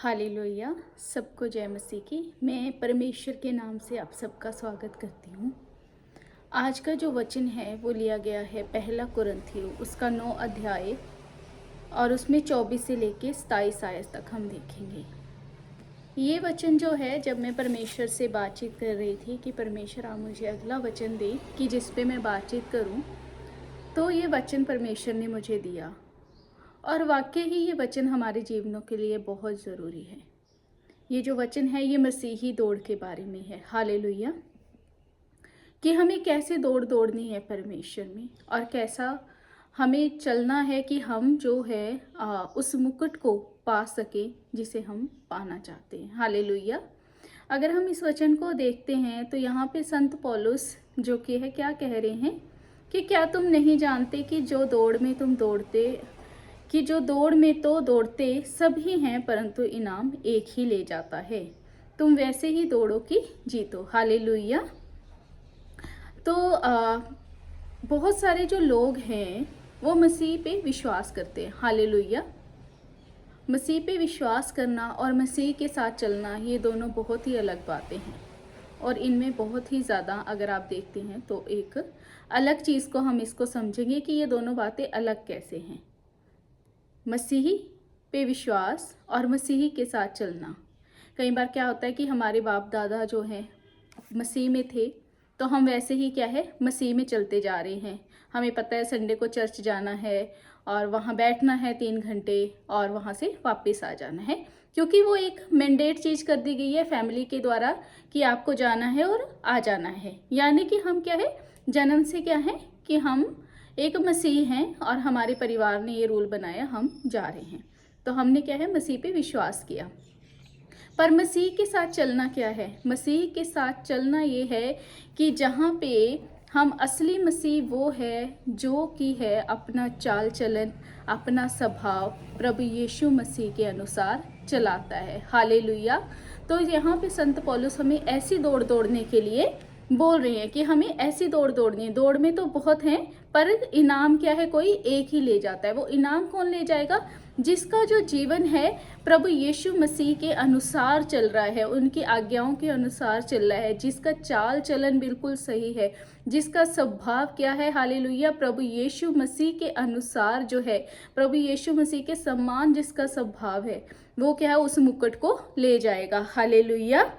Hallelujah. सबको जय मसीह की। मैं परमेश्वर के नाम से आप सबका स्वागत करती हूँ। आज का जो वचन है वो लिया गया है पहला कुरिन्थियों उसका 9 अध्याय और उसमें 24 से लेके 27 आयत तक हम देखेंगे। ये वचन जो है, जब मैं परमेश्वर से बातचीत कर रही थी कि परमेश्वर आप मुझे अगला वचन दे कि जिस पे मैं बातचीत करूँ, तो ये वचन परमेश्वर ने मुझे दिया और वाकई ही ये वचन हमारे जीवनों के लिए बहुत ज़रूरी है। ये जो वचन है ये मसीही दौड़ के बारे में है। हालेलुया। कि हमें कैसे दौड़ दौड़नी है परमेश्वर में और कैसा हमें चलना है कि हम जो है उस मुकुट को पा सके जिसे हम पाना चाहते हैं। हालेलुया। अगर हम इस वचन को देखते हैं तो यहाँ पे संत पौलुस जो कि है क्या कह रहे हैं कि क्या तुम नहीं जानते कि जो दौड़ में तो दौड़ते सब ही हैं, परंतु इनाम एक ही ले जाता है। तुम वैसे ही दौड़ो कि जीतो। हालेलुया। तो बहुत सारे जो लोग हैं वो मसीह पे विश्वास करते हैं। हालेलुया। मसीह पे विश्वास करना और मसीह के साथ चलना ये दोनों बहुत ही अलग बातें हैं और इनमें बहुत ही ज़्यादा, अगर आप देखते हैं तो एक अलग चीज़ को हम इसको समझेंगे कि ये दोनों बातें अलग कैसे हैं। मसीही पे विश्वास और मसीही के साथ चलना। कई बार क्या होता है कि हमारे बाप दादा जो हैं मसीह में थे, तो हम वैसे ही क्या है मसीह में चलते जा रहे हैं। हमें पता है संडे को चर्च जाना है और वहाँ बैठना है 3 घंटे और वहाँ से वापस आ जाना है, क्योंकि वो एक मैंडेट चीज़ कर दी गई है फैमिली के द्वारा कि आपको जाना है और आ जाना है। यानी कि हम क्या है जन्म से क्या है कि हम एक मसीह हैं और हमारे परिवार ने ये रूल बनाया, हम जा रहे हैं, तो हमने क्या है मसीह पे विश्वास किया। पर मसीह के साथ चलना क्या है? मसीह के साथ चलना ये है कि जहाँ पे हम असली मसीह वो है जो कि है अपना चाल चलन, अपना स्वभाव प्रभु यीशु मसीह के अनुसार चलाता है। हालेलुया। तो यहाँ पे संत पौलुस हमें ऐसी दौड़ दौड़ने के लिए बोल रहे हैं कि हमें ऐसी दौड़ दौड़नी है। दौड़ में तो बहुत हैं, पर इनाम क्या है कोई एक ही ले जाता है। वो इनाम कौन ले जाएगा? जिसका जो जीवन है प्रभु यीशु मसीह के अनुसार चल रहा है, उनकी आज्ञाओं के अनुसार चल रहा है, जिसका चाल चलन बिल्कुल सही है, जिसका स्वभाव क्या है हालेलुया प्रभु यीशु मसीह के अनुसार जो है, प्रभु यीशु मसीह के सम्मान जिसका स्वभाव है, वो क्या है उस मुकुट को ले जाएगा। हालेलुया।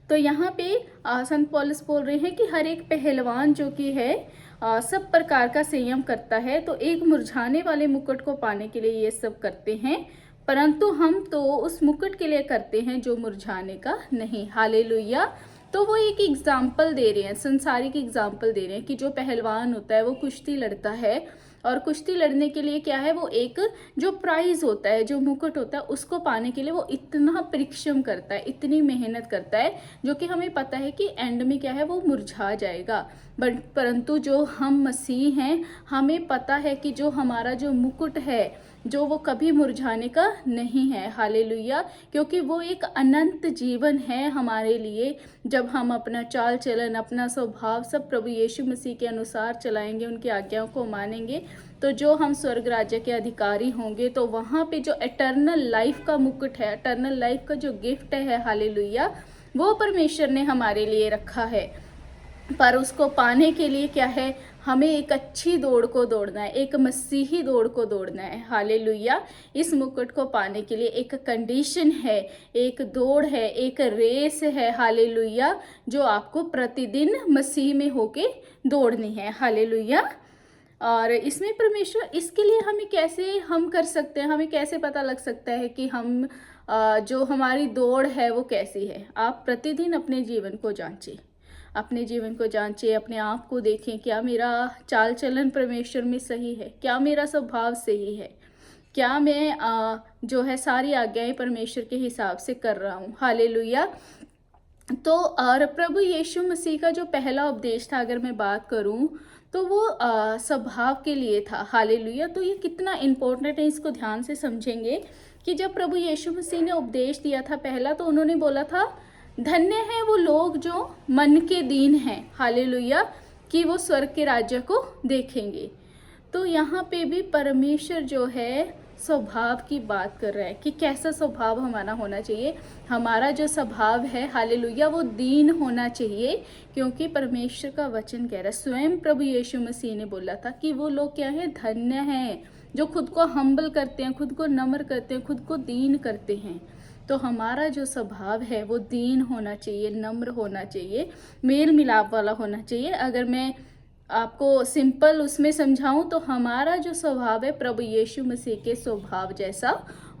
तो यहाँ पे संत पौलुस बोल रहे हैं कि हर एक पहलवान जो कि है सब प्रकार का संयम करता है, तो एक मुरझाने वाले मुकुट को पाने के लिए ये सब करते हैं, परंतु हम तो उस मुकुट के लिए करते हैं जो मुरझाने का नहीं। हालेलुया। तो वो एक एग्जाम्पल दे रहे हैं, संसारिक एग्जाम्पल दे रहे हैं कि जो पहलवान होता है वो कुश्ती लड़ता है और कुश्ती लड़ने के लिए क्या है वो एक जो प्राइज होता है, जो मुकुट होता है, उसको पाने के लिए वो इतना परिश्रम करता है, इतनी मेहनत करता है, जो कि हमें पता है कि एंड में क्या है वो मुरझा जाएगा। बट परंतु जो हम मसीह हैं, हमें पता है कि जो हमारा जो मुकुट है जो वो कभी मुरझाने का नहीं है। हालेलुया। क्योंकि वो एक अनंत जीवन है हमारे लिए। जब हम अपना चाल चलन, अपना स्वभाव सब प्रभु यीशु मसीह के अनुसार चलाएंगे, उनकी आज्ञाओं को मानेंगे, तो जो हम स्वर्ग राज्य के अधिकारी होंगे, तो वहाँ पे जो एटर्नल लाइफ का मुकुट है, एटर्नल लाइफ का जो गिफ्ट है हालेलुया, वो परमेश्वर ने हमारे लिए रखा है। पर उसको पाने के लिए क्या है हमें एक अच्छी दौड़ को दौड़ना है, एक मसीही दौड़ को दौड़ना है। हालेलुया। इस मुकुट को पाने के लिए एक कंडीशन है, एक दौड़ है, एक रेस है। हालेलुया। जो आपको प्रतिदिन मसीह में होके दौड़नी है। हालेलुया। और इसमें परमेश्वर इसके लिए हमें कैसे हम कर सकते हैं, हमें कैसे पता लग सकता है कि हम जो हमारी दौड़ है वो कैसी है? आप प्रतिदिन अपने जीवन को जांचें, अपने जीवन को जांचें, अपने आप को देखें, क्या मेरा चाल चलन परमेश्वर में सही है, क्या मेरा स्वभाव सही है, क्या मैं जो है सारी आज्ञाएं परमेश्वर के हिसाब से कर रहा हूँ। हालेलुया। तो और प्रभु यीशु मसीह का जो पहला उपदेश था, अगर मैं बात करूँ तो वो स्वभाव के लिए था। हालेलुया। तो ये कितना इम्पोर्टेंट है, इसको ध्यान से समझेंगे कि जब प्रभु यीशु मसीह ने उपदेश दिया था पहला, तो उन्होंने बोला था धन्य है वो लोग जो मन के दीन हैं। हालेलुया। कि वो स्वर्ग के राज्य को देखेंगे। तो यहाँ पे भी परमेश्वर जो है स्वभाव की बात कर रहा है कि कैसा स्वभाव हमारा होना चाहिए। हमारा जो स्वभाव है हालेलुया वो दीन होना चाहिए, क्योंकि परमेश्वर का वचन कह रहा है, स्वयं प्रभु यीशु मसीह ने बोला था कि वो लोग क्या है, धन्य हैं जो खुद को हम्बल करते हैं, खुद को नम्र करते हैं, खुद को दीन करते हैं। तो हमारा जो स्वभाव है वो दीन होना चाहिए, नम्र होना चाहिए, मेल मिलाप वाला होना चाहिए। अगर मैं आपको सिंपल उसमें समझाऊं तो हमारा जो स्वभाव है प्रभु यीशु मसीह के स्वभाव जैसा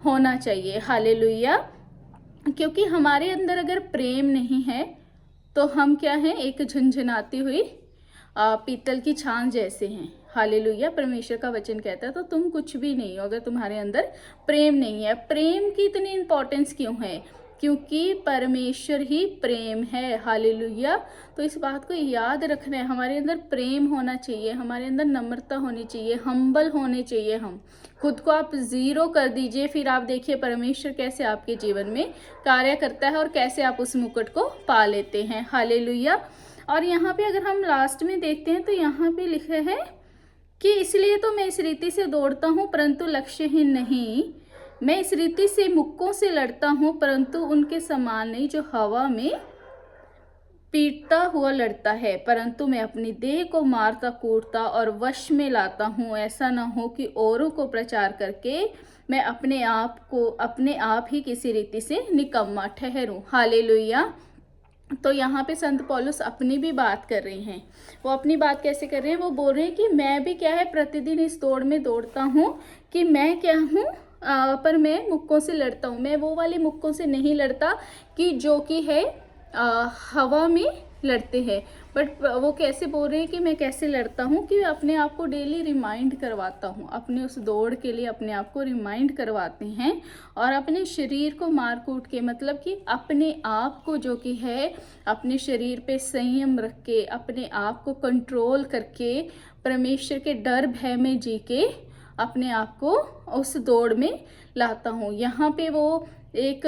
होना चाहिए। हालेलुया। क्योंकि हमारे अंदर अगर प्रेम नहीं है तो हम क्या हैं, एक झंझनाती हुई पीतल की छान जैसे हैं। हालेलुया। परमेश्वर का वचन कहता है तो तुम कुछ भी नहीं हो अगर तुम्हारे अंदर प्रेम नहीं है। प्रेम की इतनी इंपॉर्टेंस क्यों है? क्योंकि परमेश्वर ही प्रेम है। हालेलुया। तो इस बात को याद रखना है, हमारे अंदर प्रेम होना चाहिए, हमारे अंदर नम्रता होनी चाहिए, हम्बल होने चाहिए। हम खुद को आप जीरो कर दीजिए, फिर आप देखिए परमेश्वर कैसे आपके जीवन में कार्य करता है और कैसे आप उस मुकुट को पा लेते हैं। हालेलुया। और यहाँ पे अगर हम लास्ट में देखते हैं तो यहाँ पे लिखे है कि इसलिए तो मैं इस रीति से दौड़ता हूँ परंतु लक्ष्यहीन नहीं, मैं इस रीति से मुक्कों से लड़ता हूँ परंतु उनके समान नहीं जो हवा में पीटता हुआ लड़ता है, परंतु मैं अपनी देह को मारता कूटता और वश में लाता हूँ, ऐसा ना हो कि औरों को प्रचार करके मैं अपने आप ही किसी रीति से निकम्मा ठहरूं। हालेलुया। तो यहाँ पे संत पौलुस अपनी भी बात कर रहे हैं। वो अपनी बात कैसे कर रहे हैं? वो बोल रहे हैं कि मैं भी क्या है, प्रतिदिन इस दौड़ में दौड़ता हूँ कि मैं क्या हूँ, पर मैं मुक्कों से लड़ता हूँ। मैं वो वाले मुक्कों से नहीं लड़ता कि जो कि है हवा में लड़ते हैं, बट वो कैसे बोल रहे हैं कि मैं कैसे लड़ता हूँ कि अपने आप को डेली रिमाइंड करवाता हूँ, अपने उस दौड़ के लिए अपने आप को रिमाइंड करवाते हैं और अपने शरीर को मार कूट के, मतलब कि अपने आप को जो कि है अपने शरीर पे संयम रख के, अपने आप को कंट्रोल करके, परमेश्वर के डर भय में जी के अपने आप को उस दौड़ में लाता हूँ। यहाँ पे वो एक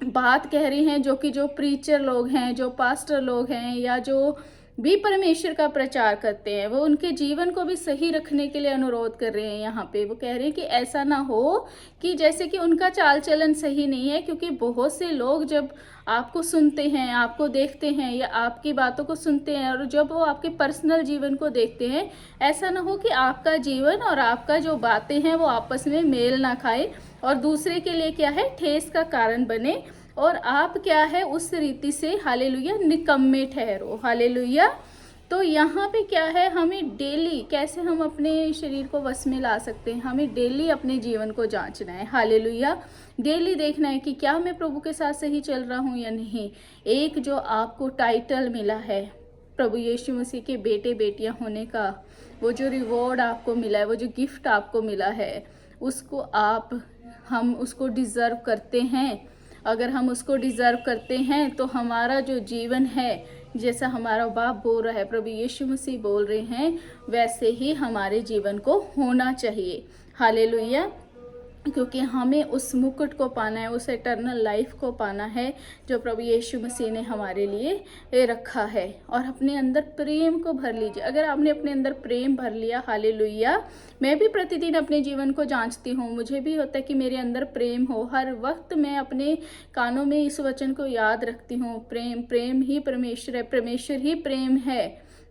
बात कह रही हैं जो प्रीचर लोग हैं, जो पास्टर लोग हैं या जो भी परमेश्वर का प्रचार करते हैं, वो उनके जीवन को भी सही रखने के लिए अनुरोध कर रहे हैं। यहाँ पे वो कह रहे हैं कि ऐसा ना हो कि जैसे कि उनका चाल चलन सही नहीं है, क्योंकि बहुत से लोग जब आपको सुनते हैं, आपको देखते हैं या आपकी बातों को सुनते हैं और जब वो आपके पर्सनल जीवन को देखते हैं, ऐसा ना हो कि आपका जीवन और आपका जो बातें हैं वो आपस में मेल ना खाए और दूसरे के लिए क्या है, ठेस का कारण बने और आप क्या है उस रीति से हालेलुया निकम्मे ठहरो। हालेलुया। तो यहाँ पे क्या है, हमें डेली कैसे हम अपने शरीर को वश में ला सकते हैं, हमें डेली अपने जीवन को जांचना है। हालेलुया। डेली देखना है कि क्या मैं प्रभु के साथ सही चल रहा हूँ या नहीं। एक जो आपको टाइटल मिला है प्रभु यीशु मसीह के बेटे बेटियां होने का, वो जो रिवॉर्ड आपको मिला है, वो जो गिफ्ट आपको मिला है, उसको हम उसको डिज़र्व करते हैं। अगर हम उसको डिज़र्व करते हैं तो हमारा जो जीवन है, जैसा हमारा बाप बोल रहा है, प्रभु यीशु मसीह बोल रहे हैं, वैसे ही हमारे जीवन को होना चाहिए। हालेलुया। क्योंकि हमें उस मुकुट को पाना है, उस एटर्नल लाइफ को पाना है जो प्रभु यीशु मसीह ने हमारे लिए रखा है। और अपने अंदर प्रेम को भर लीजिए। अगर आपने अपने अंदर प्रेम भर लिया, हालेलुया। मैं भी प्रतिदिन अपने जीवन को जांचती हूँ, मुझे भी होता है कि मेरे अंदर प्रेम हो। हर वक्त मैं अपने कानों में इस वचन को याद रखती हूँ, प्रेम प्रेम ही परमेश्वर है, परमेश्वर ही प्रेम है।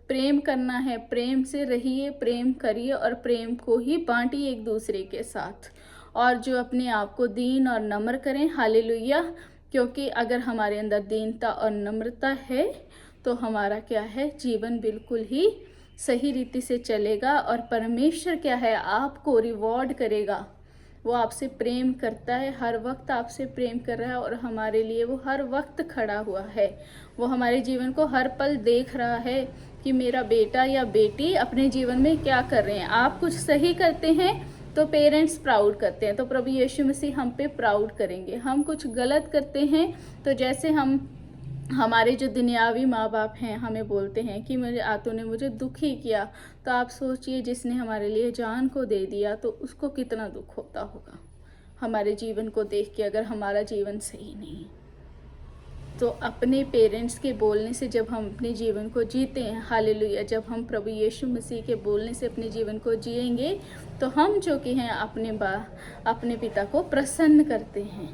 प्रेम करना है, प्रेम से रहिए, प्रेम करिए और प्रेम को ही बांटिए एक दूसरे के साथ। और जो अपने आप को दीन और नम्र करें। हालेलुया। क्योंकि अगर हमारे अंदर दीनता और नम्रता है तो हमारा क्या है, जीवन बिल्कुल ही सही रीति से चलेगा और परमेश्वर क्या है, आपको रिवॉर्ड करेगा। वो आपसे प्रेम करता है, हर वक्त आपसे प्रेम कर रहा है और हमारे लिए वो हर वक्त खड़ा हुआ है। वो हमारे जीवन को हर पल देख रहा है कि मेरा बेटा या बेटी अपने जीवन में क्या कर रहे हैं। आप कुछ सही करते हैं तो पेरेंट्स प्राउड करते हैं, तो प्रभु यीशु मसीह हम पे प्राउड करेंगे। हम कुछ गलत करते हैं तो जैसे हमारे जो दुनियावी माँ बाप हैं हमें बोलते हैं कि तूने मुझे दुखी किया, तो आप सोचिए जिसने हमारे लिए जान को दे दिया तो उसको कितना दुख होता होगा हमारे जीवन को देख के, अगर हमारा जीवन सही नहीं। तो अपने पेरेंट्स के बोलने से जब हम अपने जीवन को जीते हैं, हालेलुया, जब हम प्रभु यीशु मसीह के बोलने से अपने जीवन को जिएंगे तो हम जो कि हैं अपने पिता को प्रसन्न करते हैं।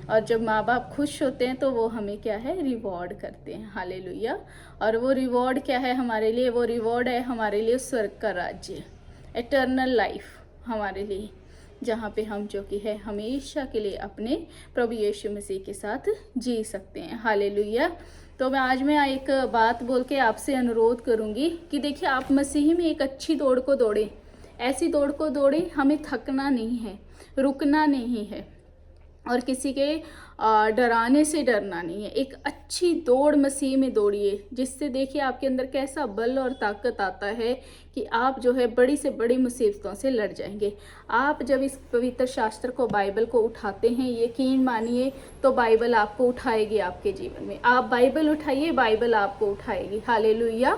और जब माँ बाप खुश होते हैं तो वो हमें क्या है, रिवॉर्ड करते हैं, हालेलुया। और वो रिवॉर्ड क्या है हमारे लिए? वो रिवॉर्ड है हमारे लिए स्वर्ग का राज्य, एटर्नल लाइफ हमारे लिए, जहाँ पे हम जो कि है हमेशा के लिए अपने प्रभु यीशु मसीह के साथ जी सकते हैं, हालेलुया। तो आज मैं एक बात बोल के आपसे अनुरोध करूँगी कि देखिए, आप मसीह में एक अच्छी दौड़ को दौड़ें, ऐसी दौड़ को दौड़ें, हमें थकना नहीं है, रुकना नहीं है और किसी के डराने से डरना नहीं है। एक अच्छी दौड़ मसीह में दौड़िए, जिससे देखिए आपके अंदर कैसा बल और ताकत आता है कि आप जो है बड़ी से बड़ी मुसीबतों से लड़ जाएंगे। आप जब इस पवित्र शास्त्र को, बाइबल को उठाते हैं, यकीन मानिए तो बाइबल आपको उठाएगी आपके जीवन में। आप बाइबल उठाइए, बाइबल आपको उठाएगी, हालेलुया।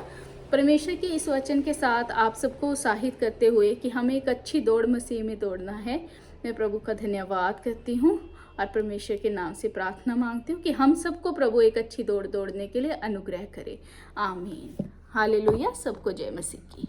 परमेश्वर के इस वचन के साथ आप सबको उत्साहित करते हुए कि हमें एक अच्छी दौड़ मसीह में दौड़ना है, मैं प्रभु का धन्यवाद करती हूँ और परमेश्वर के नाम से प्रार्थना मांगती हूँ कि हम सबको प्रभु एक अच्छी दौड़ दौड़ने के लिए अनुग्रह करे। आमीन, हालेलुया। सबको जय मसीह की।